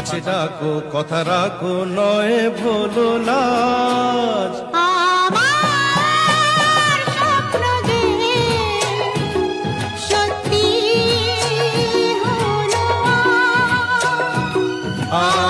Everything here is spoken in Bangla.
কাছে ডাকো কথা রাখো নয় ভুলো লাজ। আমার স্বপ্ন যে সত্যি হলো আজ।